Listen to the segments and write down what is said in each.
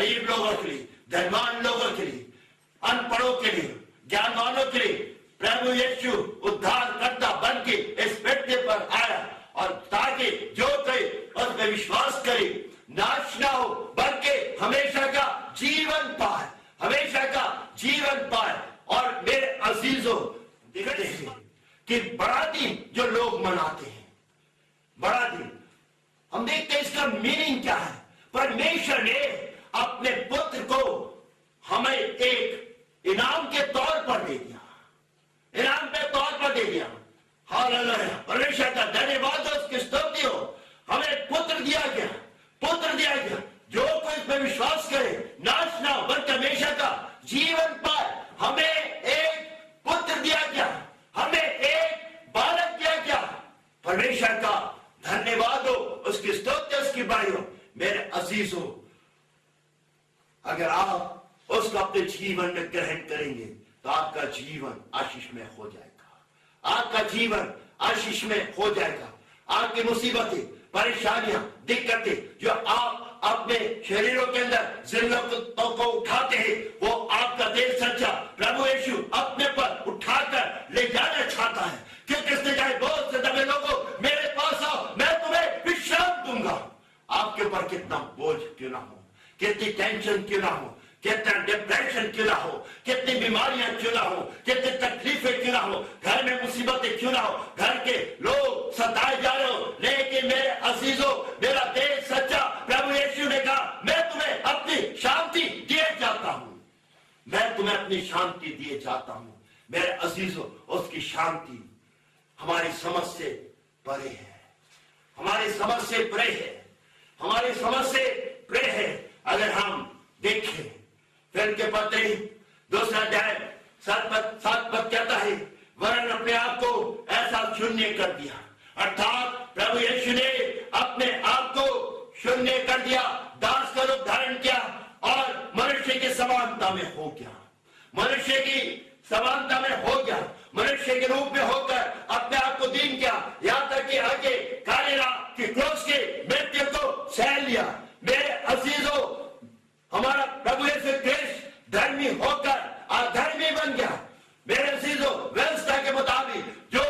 गरीब लोगों के लिए, धनवान लोगों के लिए, अनपढ़ों के लिए, ज्ञानवानों के लिए प्रभु यीशु उद्धारकर्ता बन के इस पृथ्वी पर आया, और ताकि जो कोई उस पर विश्वास करे नाश ना हो बल्कि हमेशा का जीवन पाए, हमेशा का जीवन पाए। और मेरे अजीजों, देखते हैं कि बड़ा दिन जो लोग मनाते हैं, बड़ा दिन, हम देखते हैं इसका मीनिंग क्या है। परमेश्वर ने अपने पुत्र को हमें एक इनाम के तौर पर दे दिया, इनाम के तौर पर दे दिया। हालेलुया, परमेश्वर का धन्यवाद हो, उसकी स्तुति हो। हमें पुत्र दिया गया, पुत्र दिया गया। जो कोई इस पर विश्वास करे नाश ना हो बल्कि हमेशा का जीवन पाए। हमें एक पुत्र दिया गया, हमें एक बालक दिया गया। परमेश्वर का धन्यवाद हो, उसकी स्तुति, उसकी बड़ाई हो। मेरे अजीजों, अगर आप उसको अपने जीवन में ग्रहण करेंगे तो आपका जीवन आशीष में हो जाएगा, आपका जीवन आशीष में हो जाएगा। आपकी मुसीबतें, परेशानियां, दिक्कतें जो आप अपने शरीरों के अंदर जिल्लतों को उठाते हैं, वो आपका देह सच्चा प्रभु यीशु अपने पर उठाकर ले जाना चाहता है। क्योंकि इसने कहा, बहुत से दबे लोगों मेरे पास आओ, मैं तुम्हें विश्राम दूंगा। आपके ऊपर कितना बोझ क्यों ना हो, कितनी टेंशन क्यों ना हो, कितना डिप्रेशन क्यों ना हो, कितनी बीमारियां क्यों ना हो, कितनी तकलीफें क्यों ना हो, घर में मुसीबतें क्यों ना हो, घर के लोग सताए जा रहे हो, लेकिन मेरे अजीजों, मेरा देह सच्चा प्रभु यीशु ने कहा, मैं तुम्हें अपनी शांति दिए जाता हूं, मैं तुम्हें अपनी शांति दिए जाता हूं। मेरे अजीजों, उसकी शांति हमारी समझ से परे है, हमारी समझ से परे है, हमारी समझ से परे है। अगर हम देखें फिर के पत्र 2 अध्याय 7 पद कहता है, वरन अपने आप को ऐसा शून्य कर दिया, अर्थात प्रभु यीशु ने अपने आप को शून्य कर दिया, दास का रूप धारण किया और मनुष्य की समानता में हो गया, मनुष्य की समानता में हो गया, मनुष्य के रूप में होकर अपने आप को दीन किया, यहां तक कि आगे कालिरा की क्रूस की मृत्यु को सहन लिया। मेरे अजीजों, हमारा प्रभु यीशु क्रिस्त धर्मी होकर अधर्मी बन गया। मेरे अजीजों, व्यवस्था के मुताबिक जो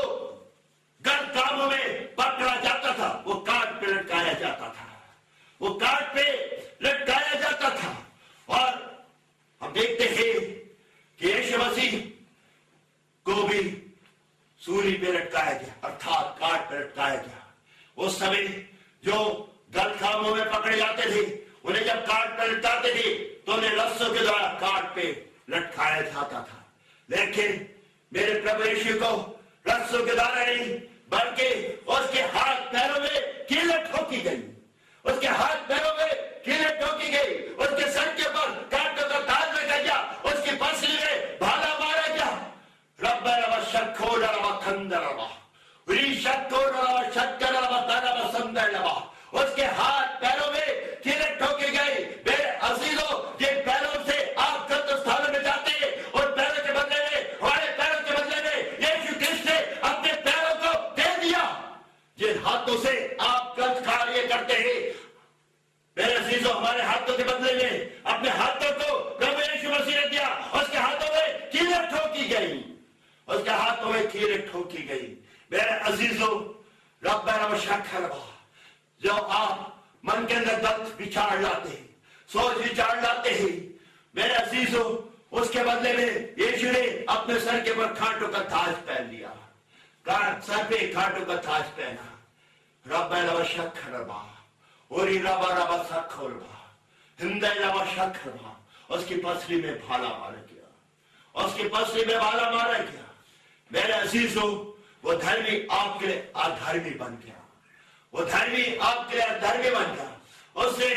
गलत कामों में पकड़ा जाता था वो काट पे लटकाया जाता था, वो काट पे लटकाया जाता था। और हम देखते हैं कि यीशु मसीह को भी सूली पे लटकाया गया, अर्थात काट पे लटकाया गया। उस समय जो गलत कामों में पकड़े जाते थे, उन्हें जब काट पे लटकाते थे तो उन्हें रस्सों के द्वारा काट पे लटकाया जाता था। लेकिन मेरे प्रभु यीशु को रस्सों के द्वारा नहीं बल्कि उसके हाथ पैरों में कीलें ठोकी गई, उसके हाथ पैरों में कीलें ठोकी गई, उसके सर के ऊपर कांटों का ताज लगाया गया, उसकी पसली में भाला मारा गया। रब्बा शक्को रवा खंदरवा री शक्को रवा शक्कर रवा तरवा संदरवा, उसके हाथ पैरों में कीलें ठोकी गई। मेरे अजीजों, जिन पैरों से आप गलत स्थानों में जाते हैं, उन पैरों के बदले में, हमारे पैरों के बदले में यीशु कृष्ण ने अपने पैरों को दे दिया। जिन हाथों से आप गलत कार्य करते हैं, मेरे अजीजों, हमारे हाथों के बदले में अपने हाथों को प्रभु यीशु मसीह ने दिया। उसके हाथों में कीलें ठोकी गई, उसके हाथों में कीलें ठोकी गई। मेरे अजीजों, रब्बा रब शक्कर, जो आप मन के अंदर गलत विचार लाते हैं, सोच विचार लाते हैं, मेरे अजीजों, उसके बदले में यीशु ने अपने सर के ऊपर कांटों का ताज पहन लिया, सर पे कांटों का ताज पहना। रब्बा रब शक्कर ओरी रबा रबा सखोरबा हिंदे रबा शक्कर, उसकी पसली में भाला मारा गया, उसकी पसली में भाला मारा गया। मेरे अजीजों, वो धर्मी आपके लिए अधर्मी बन गया, वो धर्मी आपके लिए अधर्मी बन गया। उसने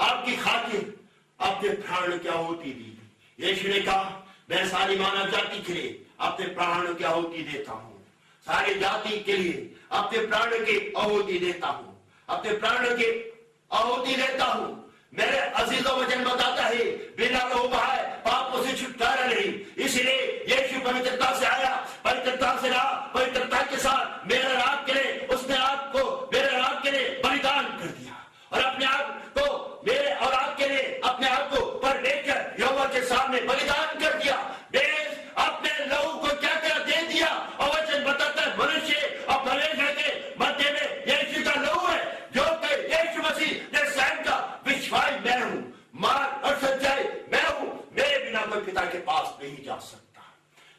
आपकी खातिर अपने प्राण की आहुति दी। यीशु ने कहा, मैं सारी मानव जाति के लिए अपने प्राण की आहुति देता हूं, सारी जाति के लिए अपने प्राण की आहुति देता हूं, अपने प्राण की आहुति देता हूं। मेरे अजीजों, वचन बताता है, बिना लहू बहाए पापों से छुटकारा नहीं। इसलिए यीशु पवित्रता से आया, पवित्रता से रहा, पवित्रता के साथ मेरे रात के लिए उसने आपको मेरे रात के लिए बलिदान कर दिया और अपने आप को मेरे और आपके लिए अपने आप मैं हूं, मार्ग और सच्चाई मैं हूं, मेरे बिना कोई पिता के पास नहीं जा सकता,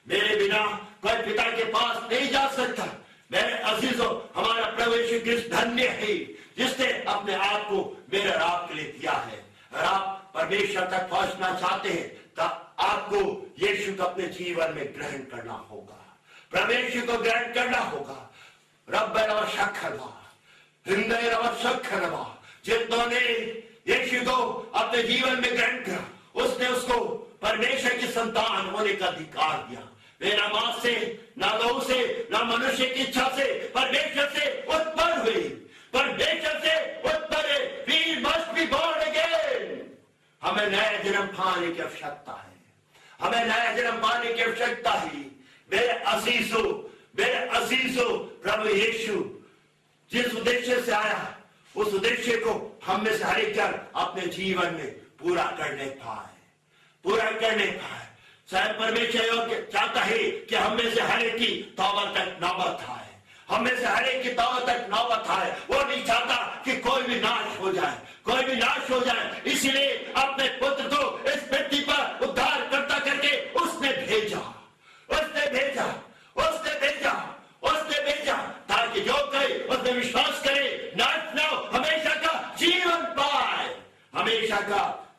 मेरे बिना कोई पिता के पास नहीं जा सकता। मेरे अजीजों, हमारा प्रभु यीशु क्रिस्त धन्य है जिसने अपने आप को मेरे और आपके लिए दिया है। अगर आप परमेश्वर तक पहुंचना चाहते हैं तो आपको यीशु को अपने जीवन में ग्रहण करना होगा, प्रभु यीशु को ग्रहण करना होगा। रब्बना शक्खरवा हृदय रवा, जिन्होंने यीशु को अपने जीवन में ग्रहण किया उसने उसको परमेश्वर की संतान होने का अधिकार दिया। वे ना मां से, ना लहू से, ना मनुष्य की इच्छा से, परमेश्वर से उत्पन्न हुई, परमेश्वर से उत्पन्न है। We must be born again। हमें नया जन्म पाने की आवश्यकता है, हमें नया जन्म पाने की आवश्यकता है। मेरे अजीजों, प्रभु यीशु जिस उद्देश्य से आया उस उद्देश्य को हम में से हर एक जन अपने जीवन में पूरा करने पाए। शायद परमेश्वर चाहता है कि हम में से हर एक की तौबा तक नौबत आए, हम में से हर एक की तौबा तक नौबत आए। वो नहीं चाहता कि कोई भी नाश हो जाए, इसलिए अपने पुत्र को इस पृथ्वी पर उद्धार करता करके उसने भेजा ताकि जो कोई उसमें विश्वास करे नाश न हो, हमेशा का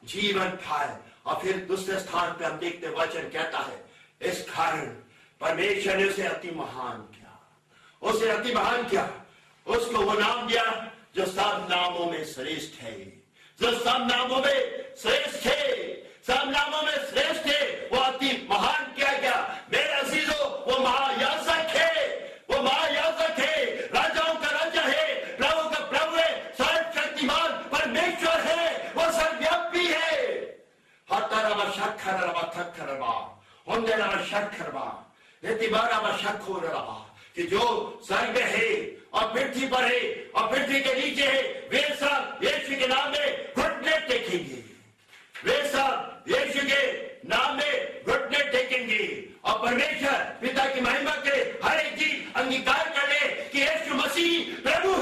जीवन पाए। और फिर दूसरे स्थान पे हम देखते वचन कहता है, इस कारण परमेश्वर ने उसे अति महान किया, उसको वो नाम दिया जो सब नामों में श्रेष्ठ है, सब नामों में श्रेष्ठ है। वो अति महान किया गया। मेरे अजीजों, वो महायाजक है, राजाओं का राजा है, प्रभु का प्रभु है, सर्वशक्तिमान परमेश्वर है, वो सर्वव्यापी है। कि जो स्वर्ग है और पृथ्वी पर है और पृथ्वी के नीचे है, वे सब यीशु के नाम में घुटने टेकेंगे, और परमेश्वर पिता की महिमा के हर एक चीज अंगीकार कर ले कि यीशु मसीह प्रभु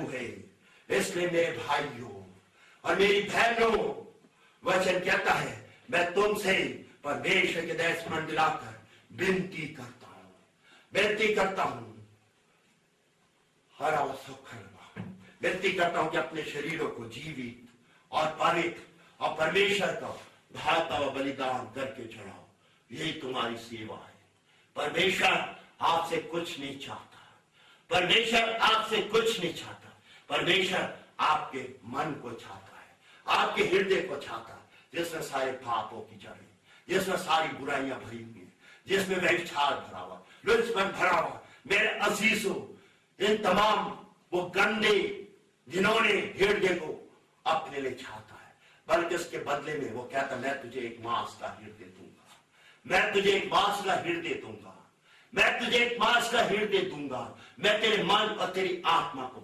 है। इसलिए मेरे भाइयों और मेरी बहनों, वचन कहता है, मैं तुमसे परमेश्वर के दया स्मरण दिलाकर विनती करता हूं विनती करता हूं कि अपने शरीरों को जीवित और पवित्र और परमेश्वर का भाता व बलिदान करके चढ़ाओ, यही तुम्हारी सेवा है। परमेश्वर आपसे कुछ नहीं चाहता, परमेश्वर आपके मन को चाहता है, आपके हृदय को चाहता है, जिसमें सारे पापों की जड़ें, जिसमें सारी बुराइयां भरी हुई है, जिसमें व्यभिचार भरा हुआ, लुचपन भरा हुआ। मेरे अजीजों, इन तमाम वो गंदे जिन्होंने हृदय को अपने लिए चाहता है, बल्कि उसके बदले में वो कहता, मैं तुझे एक मांस का हृदय दूंगा, मैं तुझे एक मांस का हृदय दूंगा, मैं तेरे मन और तेरी आत्मा को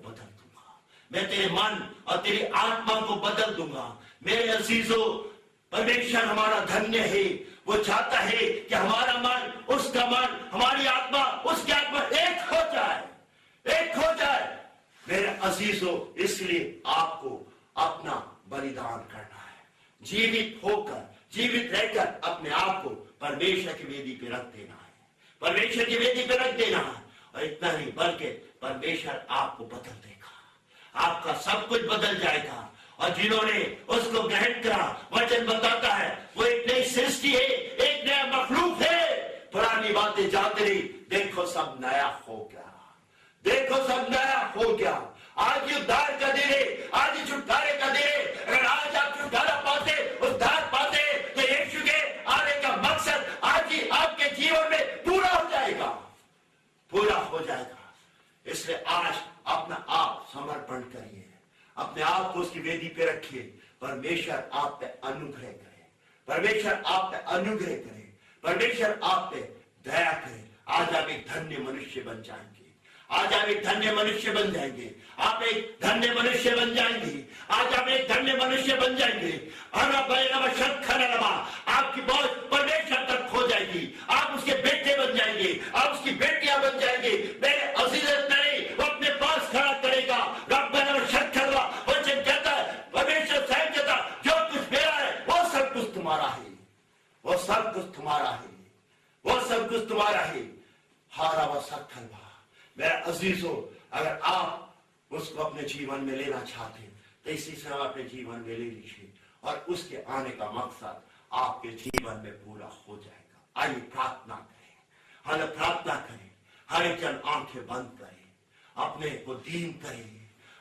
बदल दूंगा, मेरे अजीजों, परमेश्वर हमारा धन्य है। वो चाहता है कि हमारा मन, उसका मन, हमारी आत्मा, उसकी आत्मा एक हो जाए। मेरे अजीजों, इसलिए आपको अपना बलिदान करना है, जीवित रहकर अपने आप को परमेश्वर की वेदी पे रख देना है, और इतना नहीं बल्कि परमेश्वर आपको बदल देगा, आपका सब कुछ बदल जाएगा। और जिन्होंने उसको ग्रहण करा, वचन बताता है वो एक नई सृष्टि है, एक नया मखलूक है। पुरानी बातें जाते रही, देखो सब नया हो गया। आज ही उद्धार का दिन है, आज ही छुटकारे का दिन है। अगर आज आप छुटकारा पाते, उद्धार पाते, तो यीशु के आने का मकसद आज ही आपके जीवन में पूरा हो जाएगा। इसलिए आज अपना आप समर्पण करिए, अपने आप को उसकी वेदी पे रखिए। परमेश्वर आप पे अनुग्रह करे, परमेश्वर आप पे दया करे। आज आप एक धन्य मनुष्य बन जाएंगे, आप एक धन्य मनुष्य बन जाएंगे। आपकी पहुंच परमेश्वर तक हो जाएगी, आप उसके बेटे बन जाएंगे, आप उसकी बेटियां बन जाएंगे। मेरे अजीज नहीं, वो अपने पास खड़ा करेगा। रब्बना शक्खरवा, वचन कहता शक्खलवा। मेरे अजीजों, अगर आप उसको अपने जीवन में लेना चाहते हैं तो इसी समय अपने जीवन में ले लीजिए और उसके आने का मकसद आपके जीवन में पूरा हो जाएगा। आइए प्रार्थना करें, हम प्रार्थना करें। हर एक जन आंखें बंद करें, अपने को दीन करें,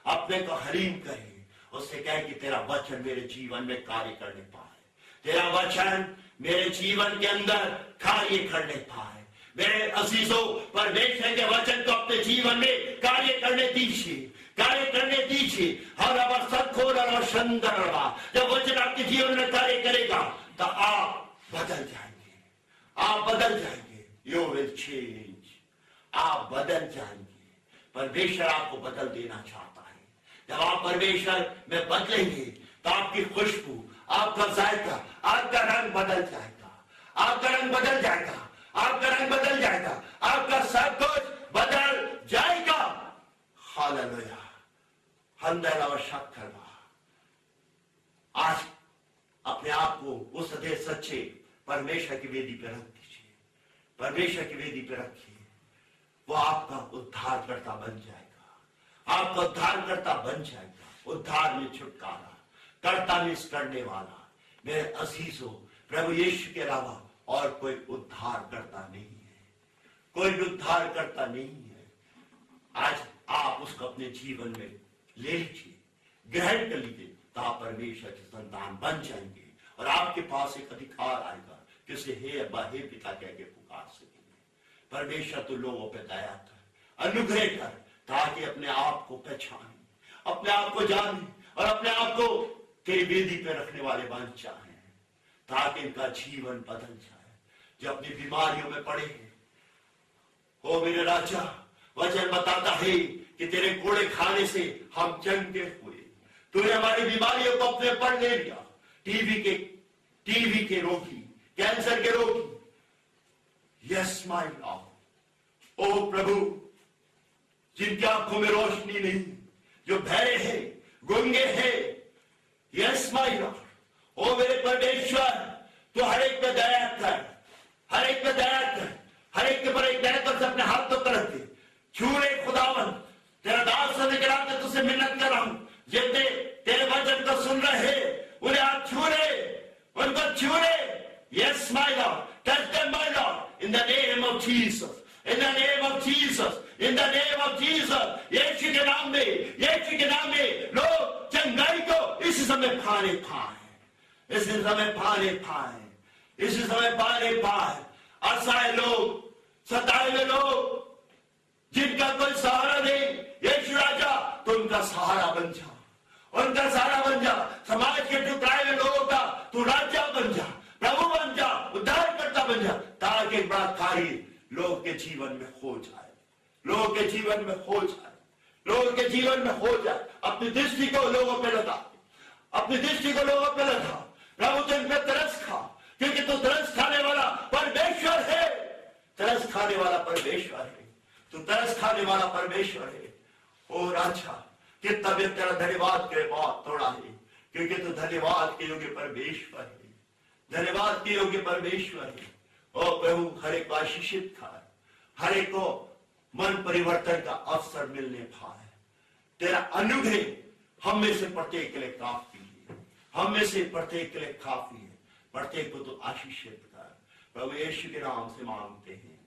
अपने को हलीम करें, उससे कहे कि तेरा वचन मेरे जीवन में कार्य करने पाए, तेरा वचन मेरे जीवन के अंदर कार्य करने पाए। मेरे अजीजों, परमेश्वर के वचन को अपने जीवन में कार्य करने दीजिए, कार्य करने दीजिए। जब वचन आपके जीवन में कार्य करेगा तो आप बदल जाएंगे, आप बदल जाएंगे। यू विल चेंज, आप बदल जाएंगे। परमेश्वर आपको बदल देना चाहता है। जब आप परमेश्वर में बदलेंगे तो आपकी खुशबू, आपका जायका, आपका रंग बदल जाएगा, आपका रंग बदल जाएगा, आपका रंग बदल जाएगा, आपका सब कुछ बदल जाएगा। हालेलुया, हंदला व शक्खलवा। आज अपने आप को उस सदैव सच्चे परमेश्वर की वेदी पर रख दीजिए, परमेश्वर की वेदी पर रखिए। वो आपका उद्धारकर्ता बन जाएगा, आपका उद्धारकर्ता बन जाएगा। उद्धार में छुटकारा, कर्ता में करने वाला। मेरे अजीजों, प्रभु यीशु के अलावा और कोई उद्धार करता नहीं है, कोई भी उद्धार करता नहीं है। आज आप उसको अपने जीवन में ले लीजिए, ग्रहण कर लीजिए, तो आप परमेश्वर के संतान बन जाएंगे और आपके पास एक अधिकार आएगा कि उसे हे अब्बा, हे पिता कह के पुकार सकेंगे। परमेश्वर तो लोगों पे दया कर, अनुग्रह कर, ताकि अपने आप को पहचाने, अपने आप को जाने और अपने आप को तेरी वेदी पे रखने वाले बन जाए, ताकि इनका जीवन बदल जाए। जो अपनी बीमारियों में पड़े हैं, ओ मेरे राजा, वचन बताता है कि तेरे कोड़े खाने से हम चंगे हुए। तूने हमारी बीमारियों को अपने पर ले लिया। टीबी के रोगी, कैंसर के रोगी, यस माय लॉर्ड। ओ प्रभु, जिनकी आंखों में रोशनी नहीं, जो बहरे हैं, गूंगे हैं, यस माय लॉर्ड। ओ मेरे परमेश्वर, तू हर एक पे दया कर, हर एक पे दया कर, हर एक के पर एक दया कर से अपने हाथों पर रख दे। छूरे खुदावन, तेरा दास होने के नाते तुझसे मिन्नत कर रहा हूं, जितने तेरे वचन को सुन रहे हैं उन्हें आप छूरे, उनको छूरे। Yes my lord, touch them my lord, in the name of Jesus, in the name of Jesus, in the name of Jesus. Yeshu के नाम में, यीशु के नाम में लोग चंगाई को इस समय पाने पाए, इस समय पाने पाए, इस समय पाने पाए। असहाय लोग, सताए हुए लोग, जिनका कोई सहारा नहीं, यीशु राजा तो उनका सहारा बन जा, उनका सहारा बन जा। समाज के टुकड़ाए हुए लोगों का तू राजा बन जा, प्रभु बन जा, उद्धारकर्ता बन जा, ताकि एक बड़ा कार्य लोगों के जीवन में हो जाए, लोगों के जीवन में हो जाए, लोगों के जीवन में हो जाए। अपनी दृष्टि को लोगों पे लगा, अपनी दृष्टि को लोगों पे लगा। प्रभु तू इन पे तरस खा, क्योंकि तू तरस खाने वाला परमेश्वर है, तरस खाने वाला परमेश्वर है, तू तरस खाने वाला परमेश्वर है। ओ राजा, कितना भी तेरा धन्यवाद के बाद तोड़ा है, क्योंकि तू धन्यवाद के योग्य परमेश्वर है, धन्यवाद के योग्य परमेश्वर है। ओ प्रभु, हर एक को आशीषित कर, हर एक को मन परिवर्तन का अवसर मिलने पाए। तेरा अनुग्रह हम में से प्रत्येक के लिए काफी है, हम में से प्रत्येक के लिए काफी है। प्रत्येक को तो आशीषित कर, प्रभु यीशु के नाम से मांगते हैं,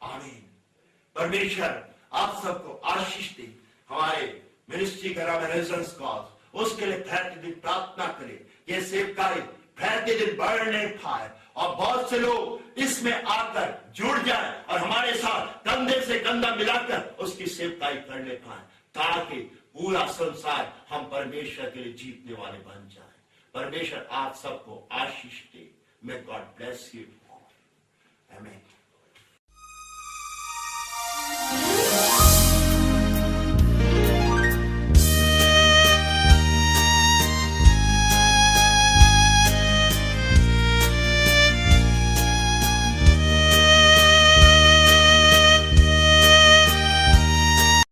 आमीन। परमेश्वर आप सबको आशीष दे। हमारे मिनिस्ट्री का नाम रेजिडेंस कॉज, उसके लिए फैलते दिन प्रार्थना करें, ये सेवकाई फैलते दिन बढ़ने पाए और बहुत से लोग इसमें आकर जुड़ जाए और हमारे साथ कंधे से कंधा मिलाकर उसकी सेवकाई करने पाए, ताकि पूरा संसार हम परमेश्वर के लिए जीतने वाले बन जाए। परमेश्वर आप सबको आशीष दे। May God bless you all. Amen.